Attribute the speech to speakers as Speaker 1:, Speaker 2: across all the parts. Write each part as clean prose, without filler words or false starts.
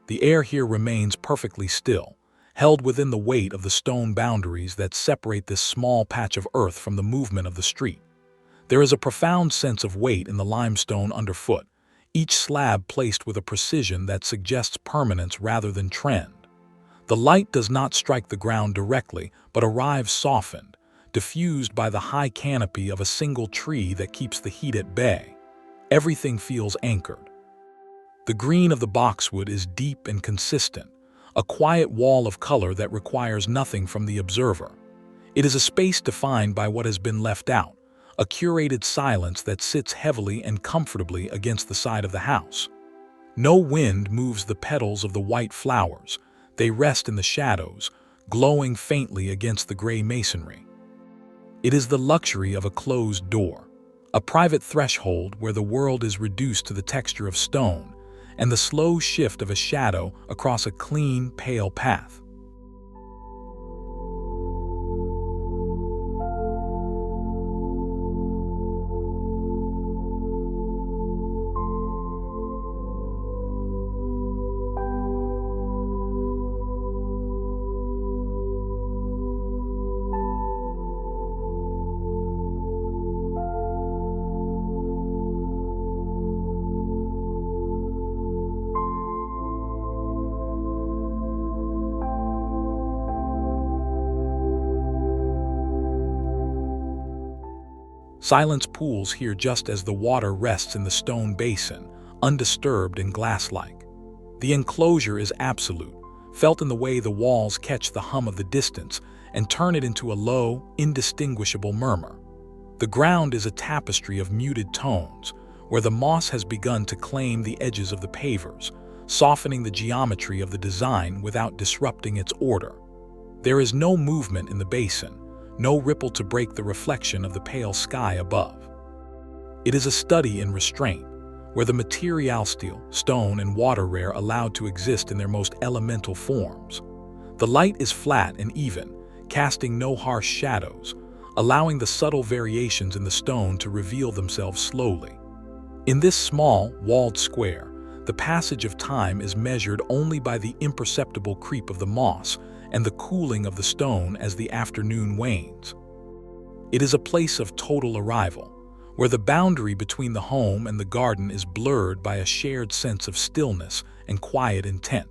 Speaker 1: The air here remains perfectly still, held within the weight of the stone boundaries that separate this small patch of earth from the movement of the street. There is a profound sense of weight in the limestone underfoot, each slab placed with a precision that suggests permanence rather than trend. The light does not strike the ground directly, but arrives softened, diffused by the high canopy of a single tree that keeps the heat at bay. Everything feels anchored. The green of the boxwood is deep and consistent, a quiet wall of color that requires nothing from the observer. It is a space defined by what has been left out, a curated silence that sits heavily and comfortably against the side of the house. No wind moves the petals of the white flowers. They rest in the shadows, glowing faintly against the gray masonry. It is the luxury of a closed door, a private threshold where the world is reduced to the texture of stone and the slow shift of a shadow across a clean, pale path. Silence pools here just as the water rests in the stone basin, undisturbed and glass-like. The enclosure is absolute, felt in the way the walls catch the hum of the distance and turn it into a low, indistinguishable murmur. The ground is a tapestry of muted tones, where the moss has begun to claim the edges of the pavers, softening the geometry of the design without disrupting its order. There is no movement in the basin, no ripple to break the reflection of the pale sky above. It is a study in restraint, where the material steel, stone, and water are allowed to exist in their most elemental forms. The light is flat and even, casting no harsh shadows, allowing the subtle variations in the stone to reveal themselves slowly. In this small, walled square, the passage of time is measured only by the imperceptible creep of the moss and the cooling of the stone as the afternoon wanes. It is a place of total arrival, where the boundary between the home and the garden is blurred by a shared sense of stillness and quiet intent.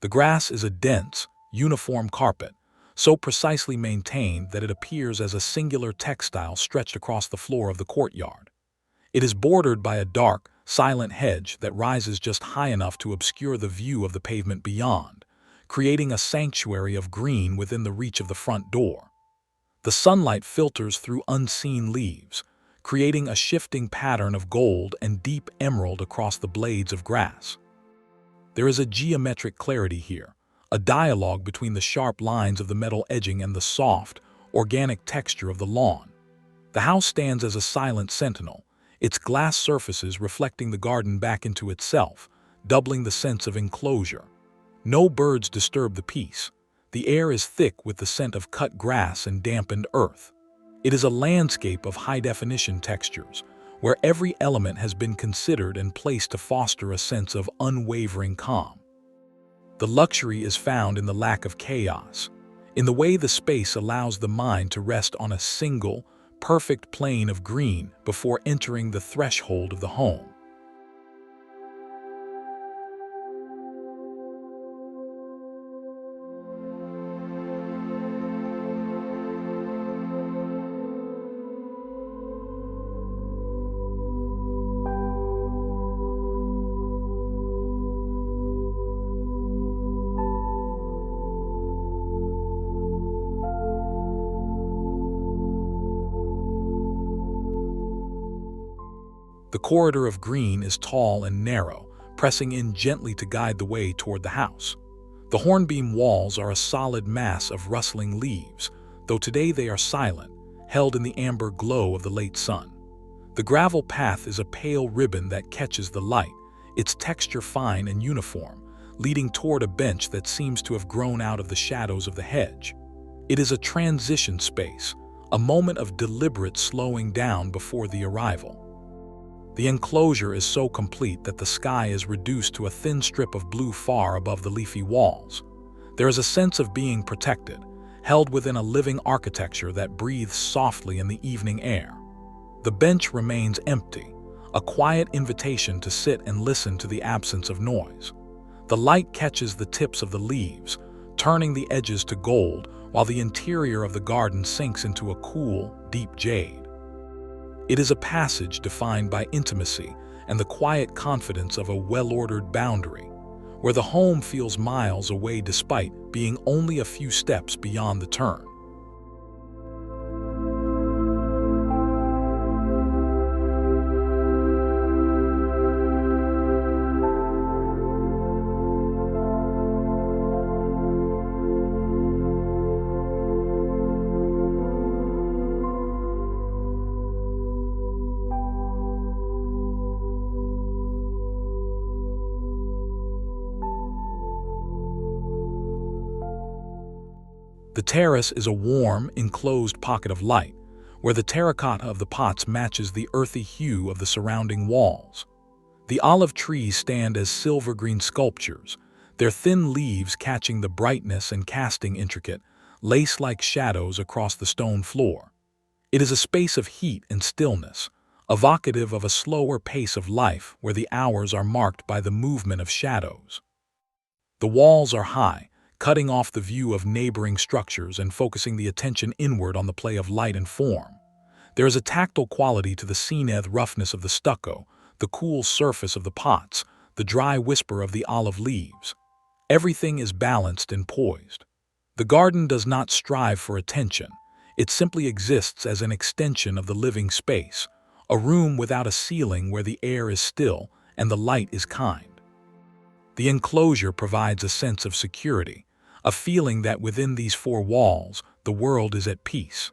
Speaker 1: The grass is a dense, uniform carpet, so precisely maintained that it appears as a singular textile stretched across the floor of the courtyard. It is bordered by a dark, silent hedge that rises just high enough to obscure the view of the pavement beyond, creating a sanctuary of green within the reach of the front door. The sunlight filters through unseen leaves, creating a shifting pattern of gold and deep emerald across the blades of grass. There is a geometric clarity here, a dialogue between the sharp lines of the metal edging and the soft, organic texture of the lawn. The house stands as a silent sentinel, its glass surfaces reflecting the garden back into itself, doubling the sense of enclosure. No birds disturb the peace. The air is thick with the scent of cut grass and dampened earth. It is a landscape of high-definition textures, where every element has been considered and placed to foster a sense of unwavering calm. The luxury is found in the lack of chaos, in the way the space allows the mind to rest on a single, perfect plane of green before entering the threshold of the home. The corridor of green is tall and narrow, pressing in gently to guide the way toward the house. The hornbeam walls are a solid mass of rustling leaves, though today they are silent, held in the amber glow of the late sun. The gravel path is a pale ribbon that catches the light, its texture fine and uniform, leading toward a bench that seems to have grown out of the shadows of the hedge. It is a transition space, a moment of deliberate slowing down before the arrival. The enclosure is so complete that the sky is reduced to a thin strip of blue far above the leafy walls. There is a sense of being protected, held within a living architecture that breathes softly in the evening air. The bench remains empty, a quiet invitation to sit and listen to the absence of noise. The light catches the tips of the leaves, turning the edges to gold, while the interior of the garden sinks into a cool, deep jade. It is a passage defined by intimacy and the quiet confidence of a well-ordered boundary, where the home feels miles away despite being only a few steps beyond the turn. The terrace is a warm, enclosed pocket of light, where the terracotta of the pots matches the earthy hue of the surrounding walls. The olive trees stand as silver-green sculptures, their thin leaves catching the brightness and casting intricate, lace-like shadows across the stone floor. It is a space of heat and stillness, evocative of a slower pace of life where the hours are marked by the movement of shadows. The walls are high, cutting off the view of neighboring structures and focusing the attention inward on the play of light and form. There is a tactile quality to the seaneth roughness of the stucco, the cool surface of the pots, the dry whisper of the olive leaves. Everything is balanced and poised. The garden does not strive for attention. It simply exists as an extension of the living space, a room without a ceiling where the air is still and the light is kind. The enclosure provides a sense of security, a feeling that within these four walls, the world is at peace.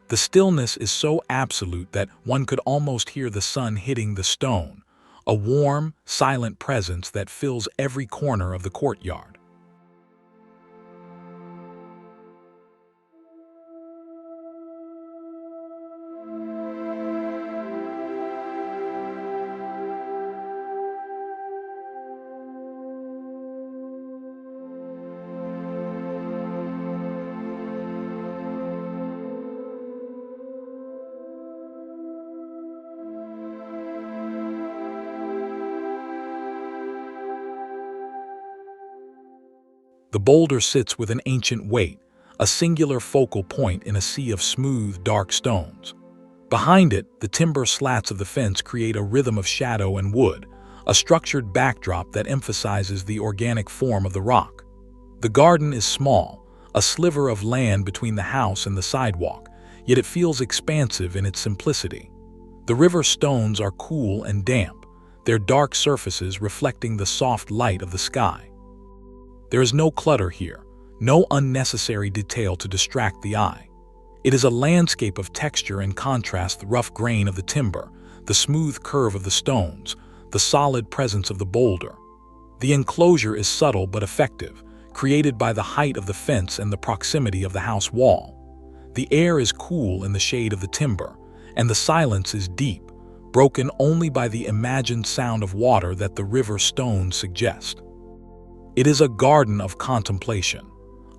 Speaker 1: The stillness is so absolute that one could almost hear the sun hitting the stone, a warm, silent presence that fills every corner of the courtyard. The boulder sits with an ancient weight, a singular focal point in a sea of smooth, dark stones. Behind it, the timber slats of the fence create a rhythm of shadow and wood, a structured backdrop that emphasizes the organic form of the rock. The garden is small, a sliver of land between the house and the sidewalk, yet it feels expansive in its simplicity. The river stones are cool and damp, their dark surfaces reflecting the soft light of the sky. There is no clutter here, no unnecessary detail to distract the eye. It is a landscape of texture and contrast: the rough grain of the timber, the smooth curve of the stones, the solid presence of the boulder. The enclosure is subtle but effective, created by the height of the fence and the proximity of the house wall. The air is cool in the shade of the timber, and the silence is deep, broken only by the imagined sound of water that the river stones suggest. It is a garden of contemplation,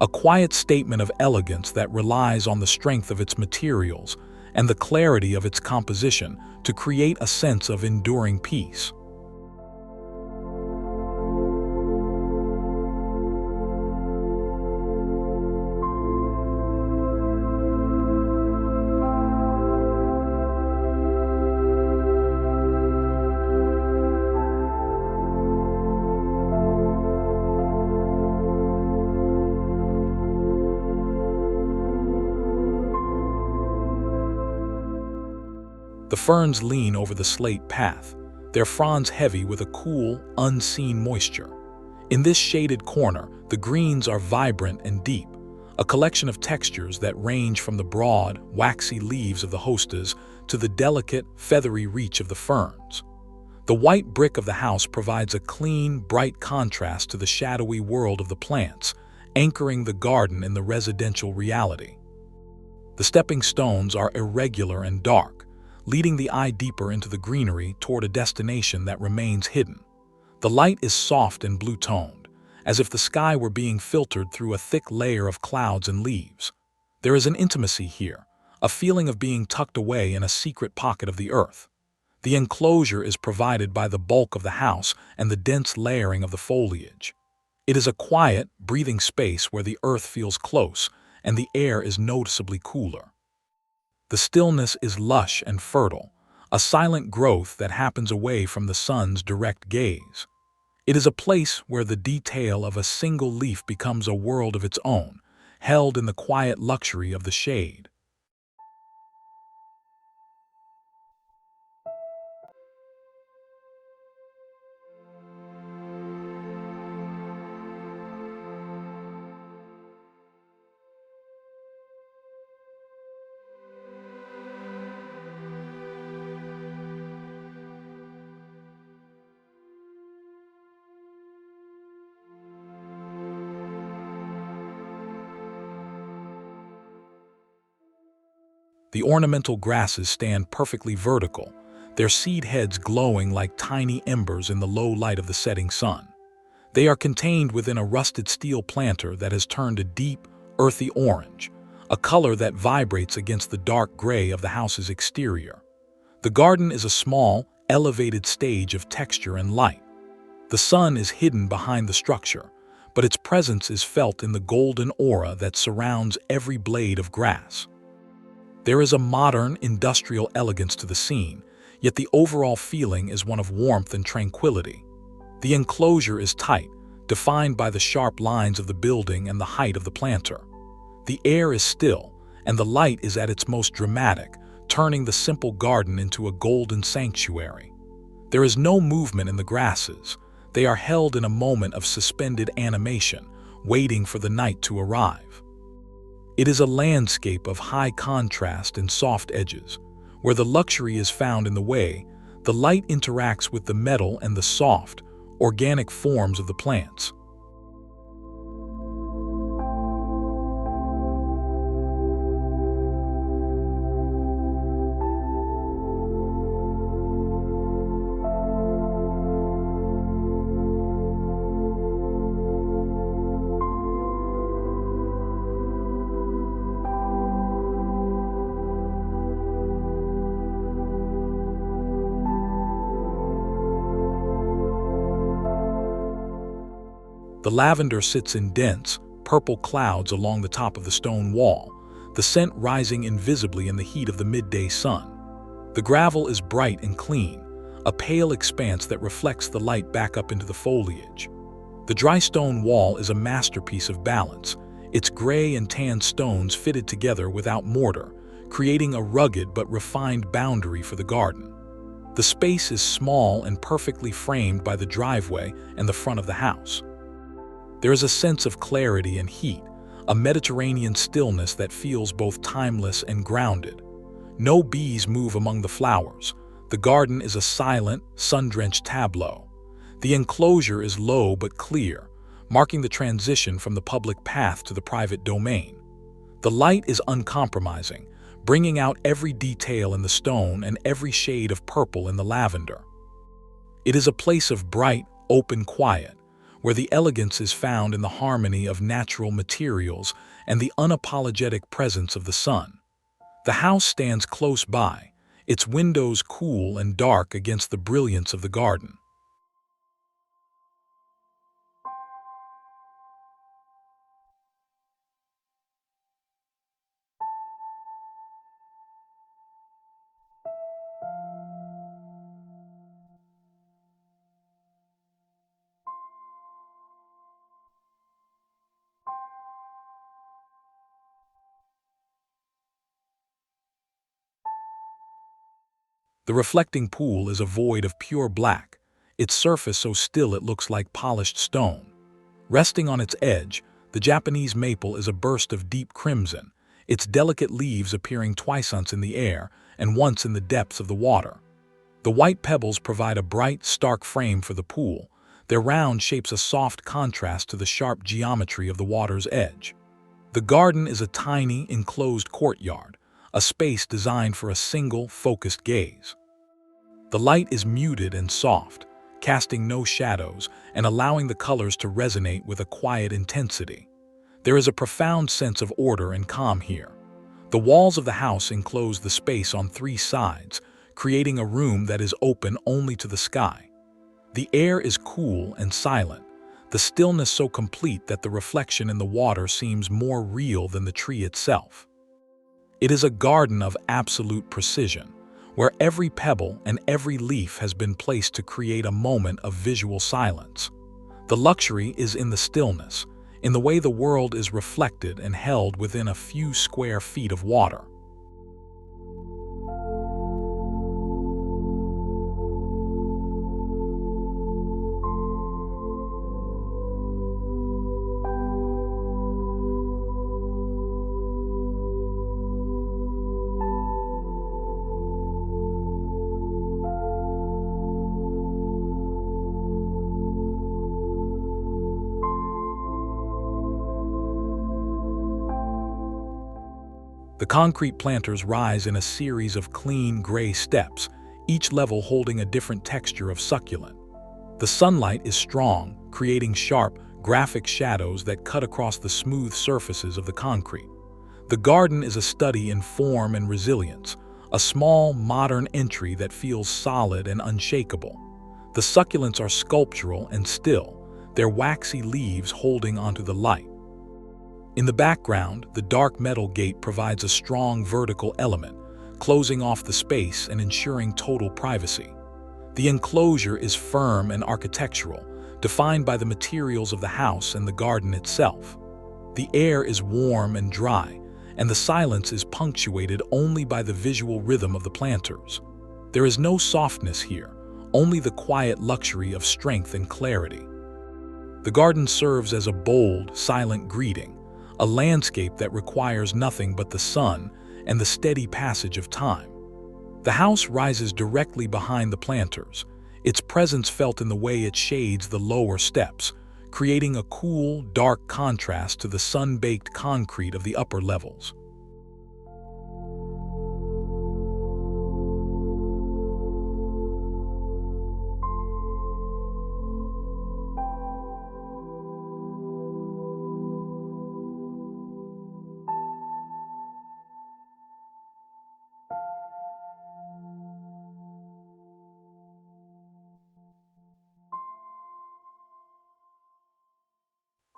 Speaker 1: a quiet statement of elegance that relies on the strength of its materials and the clarity of its composition to create a sense of enduring peace. The ferns lean over the slate path, their fronds heavy with a cool, unseen moisture. In this shaded corner, the greens are vibrant and deep, a collection of textures that range from the broad, waxy leaves of the hostas to the delicate, feathery reach of the ferns. The white brick of the house provides a clean, bright contrast to the shadowy world of the plants, anchoring the garden in the residential reality. The stepping stones are irregular and dark, leading the eye deeper into the greenery toward a destination that remains hidden. The light is soft and blue-toned, as if the sky were being filtered through a thick layer of clouds and leaves. There is an intimacy here, a feeling of being tucked away in a secret pocket of the earth. The enclosure is provided by the bulk of the house and the dense layering of the foliage. It is a quiet, breathing space where the earth feels close and the air is noticeably cooler. The stillness is lush and fertile, a silent growth that happens away from the sun's direct gaze. It is a place where the detail of a single leaf becomes a world of its own, held in the quiet luxury of the shade. The ornamental grasses stand perfectly vertical, their seed heads glowing like tiny embers in the low light of the setting sun. They are contained within a rusted steel planter that has turned a deep, earthy orange, a color that vibrates against the dark gray of the house's exterior. The garden is a small, elevated stage of texture and light. The sun is hidden behind the structure, but its presence is felt in the golden aura that surrounds every blade of grass. There is a modern, industrial elegance to the scene, yet the overall feeling is one of warmth and tranquility. The enclosure is tight, defined by the sharp lines of the building and the height of the planter. The air is still, and the light is at its most dramatic, turning the simple garden into a golden sanctuary. There is no movement in the grasses. They are held in a moment of suspended animation, waiting for the night to arrive. It is a landscape of high contrast and soft edges. Where the luxury is found in the way, the light interacts with the metal and the soft, organic forms of the plants. The lavender sits in dense, purple clouds along the top of the stone wall, the scent rising invisibly in the heat of the midday sun. The gravel is bright and clean, a pale expanse that reflects the light back up into the foliage. The dry stone wall is a masterpiece of balance, its gray and tan stones fitted together without mortar, creating a rugged but refined boundary for the garden. The space is small and perfectly framed by the driveway and the front of the house. There is a sense of clarity and heat, a Mediterranean stillness that feels both timeless and grounded. No bees move among the flowers. The garden is a silent, sun-drenched tableau. The enclosure is low but clear, marking the transition from the public path to the private domain. The light is uncompromising, bringing out every detail in the stone and every shade of purple in the lavender. It is a place of bright, open quiet, where the elegance is found in the harmony of natural materials and the unapologetic presence of the sun. The house stands close by, its windows cool and dark against the brilliance of the garden. The reflecting pool is a void of pure black, its surface so still it looks like polished stone. Resting on its edge, the Japanese maple is a burst of deep crimson, its delicate leaves appearing twice in the air and once in the depths of the water. The white pebbles provide a bright, stark frame for the pool. Their round shapes a soft contrast to the sharp geometry of the water's edge. The garden is a tiny, enclosed courtyard, a space designed for a single, focused gaze. The light is muted and soft, casting no shadows and allowing the colors to resonate with a quiet intensity. There is a profound sense of order and calm here. The walls of the house enclose the space on three sides, creating a room that is open only to the sky. The air is cool and silent, the stillness so complete that the reflection in the water seems more real than the tree itself. It is a garden of absolute precision, where every pebble and every leaf has been placed to create a moment of visual silence. The luxury is in the stillness, in the way the world is reflected and held within a few square feet of water. The concrete planters rise in a series of clean gray steps, each level holding a different texture of succulent. The sunlight is strong, creating sharp, graphic shadows that cut across the smooth surfaces of the concrete. The garden is a study in form and resilience, a small, modern entry that feels solid and unshakable. The succulents are sculptural and still, their waxy leaves holding onto the light. In the background, the dark metal gate provides a strong vertical element, closing off the space and ensuring total privacy. The enclosure is firm and architectural, defined by the materials of the house and the garden itself. The air is warm and dry, and the silence is punctuated only by the visual rhythm of the planters. There is no softness here, only the quiet luxury of strength and clarity. The garden serves as a bold, silent greeting, a landscape that requires nothing but the sun and the steady passage of time. The house rises directly behind the planters, its presence felt in the way it shades the lower steps, creating a cool, dark contrast to the sun-baked concrete of the upper levels.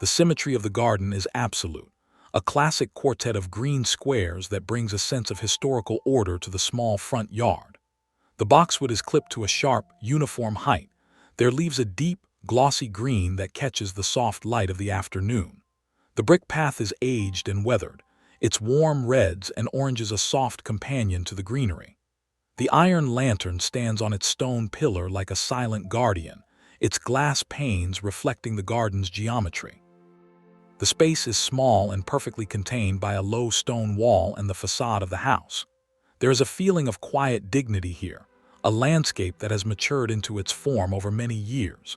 Speaker 1: The symmetry of the garden is absolute, a classic quartet of green squares that brings a sense of historical order to the small front yard. The boxwood is clipped to a sharp, uniform height. There leaves a deep, glossy green that catches the soft light of the afternoon. The brick path is aged and weathered, its warm reds and oranges a soft companion to the greenery. The iron lantern stands on its stone pillar like a silent guardian, its glass panes reflecting the garden's geometry. The space is small and perfectly contained by a low stone wall and the facade of the house. There is a feeling of quiet dignity here, a landscape that has matured into its form over many years.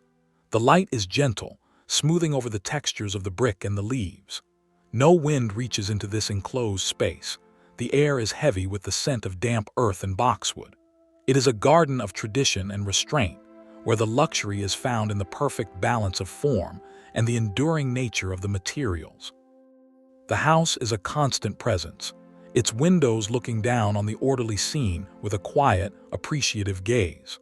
Speaker 1: The light is gentle, smoothing over the textures of the brick and the leaves. No wind reaches into this enclosed space. The air is heavy with the scent of damp earth and boxwood. It is a garden of tradition and restraint, where the luxury is found in the perfect balance of form and the enduring nature of the materials. The house is a constant presence, its windows looking down on the orderly scene with a quiet, appreciative gaze.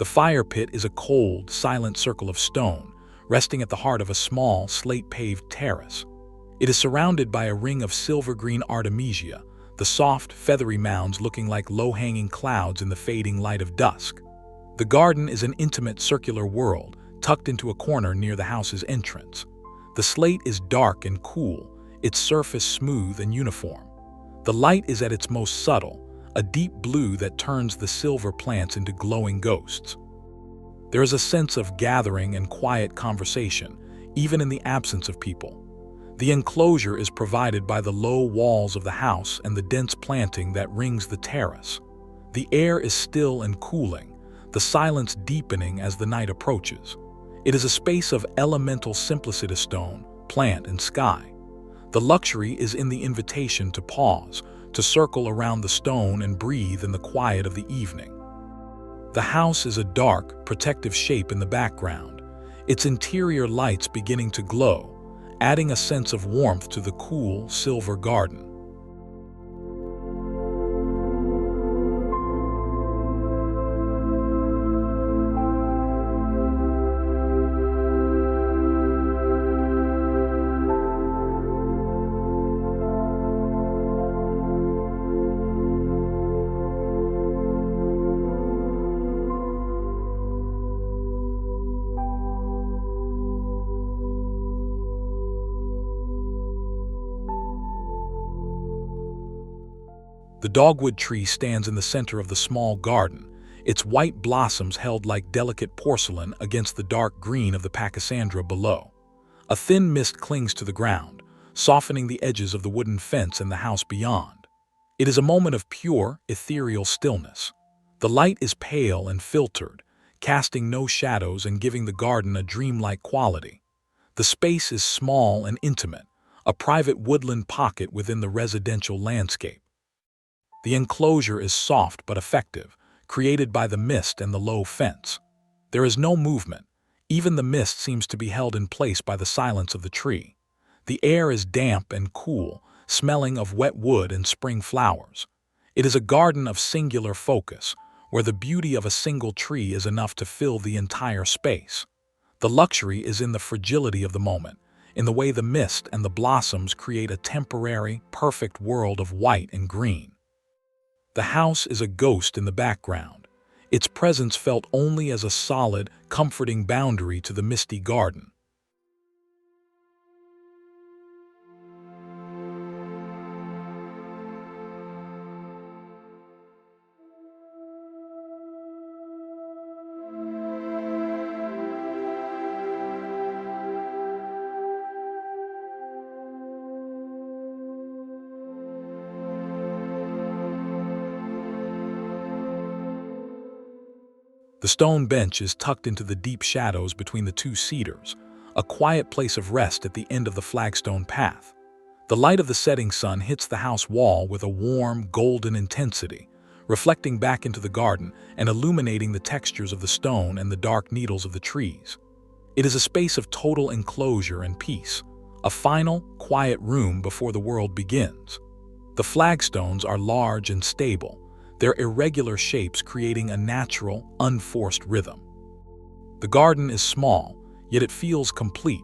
Speaker 1: The fire pit is a cold, silent circle of stone, resting at the heart of a small, slate-paved terrace. It is surrounded by a ring of silver-green artemisia, the soft, feathery mounds looking like low-hanging clouds in the fading light of dusk. The garden is an intimate circular world, tucked into a corner near the house's entrance. The slate is dark and cool, its surface smooth and uniform. The light is at its most subtle, a deep blue that turns the silver plants into glowing ghosts. There is a sense of gathering and quiet conversation, even in the absence of people. The enclosure is provided by the low walls of the house and the dense planting that rings the terrace. The air is still and cooling, the silence deepening as the night approaches. It is a space of elemental simplicity: stone, plant, and sky. The luxury is in the invitation to pause, to circle around the stone and breathe in the quiet of the evening. The house is a dark, protective shape in the background, its interior lights beginning to glow, adding a sense of warmth to the cool, silver garden. The dogwood tree stands in the center of the small garden, its white blossoms held like delicate porcelain against the dark green of the pachysandra below. A thin mist clings to the ground, softening the edges of the wooden fence and the house beyond. It is a moment of pure, ethereal stillness. The light is pale and filtered, casting no shadows and giving the garden a dreamlike quality. The space is small and intimate, a private woodland pocket within the residential landscape. The enclosure is soft but effective, created by the mist and the low fence. There is no movement. Even the mist seems to be held in place by the silence of the tree. The air is damp and cool, smelling of wet wood and spring flowers. It is a garden of singular focus, where the beauty of a single tree is enough to fill the entire space. The luxury is in the fragility of the moment, in the way the mist and the blossoms create a temporary, perfect world of white and green. The house is a ghost in the background, its presence felt only as a solid, comforting boundary to the misty garden. The stone bench is tucked into the deep shadows between the two cedars, a quiet place of rest at the end of the flagstone path. The light of the setting sun hits the house wall with a warm, golden intensity, reflecting back into the garden and illuminating the textures of the stone and the dark needles of the trees. It is a space of total enclosure and peace, a final, quiet room before the world begins. The flagstones are large and stable, their irregular shapes creating a natural, unforced rhythm. The garden is small, yet it feels complete,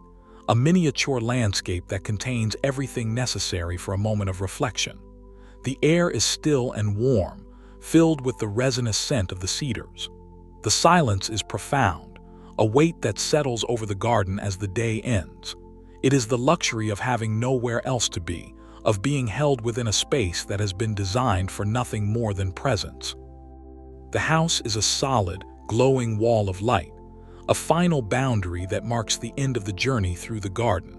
Speaker 1: a miniature landscape that contains everything necessary for a moment of reflection. The air is still and warm, filled with the resinous scent of the cedars. The silence is profound, a weight that settles over the garden as the day ends. It is the luxury of having nowhere else to be, of being held within a space that has been designed for nothing more than presence. The house is a solid, glowing wall of light, a final boundary that marks the end of the journey through the garden.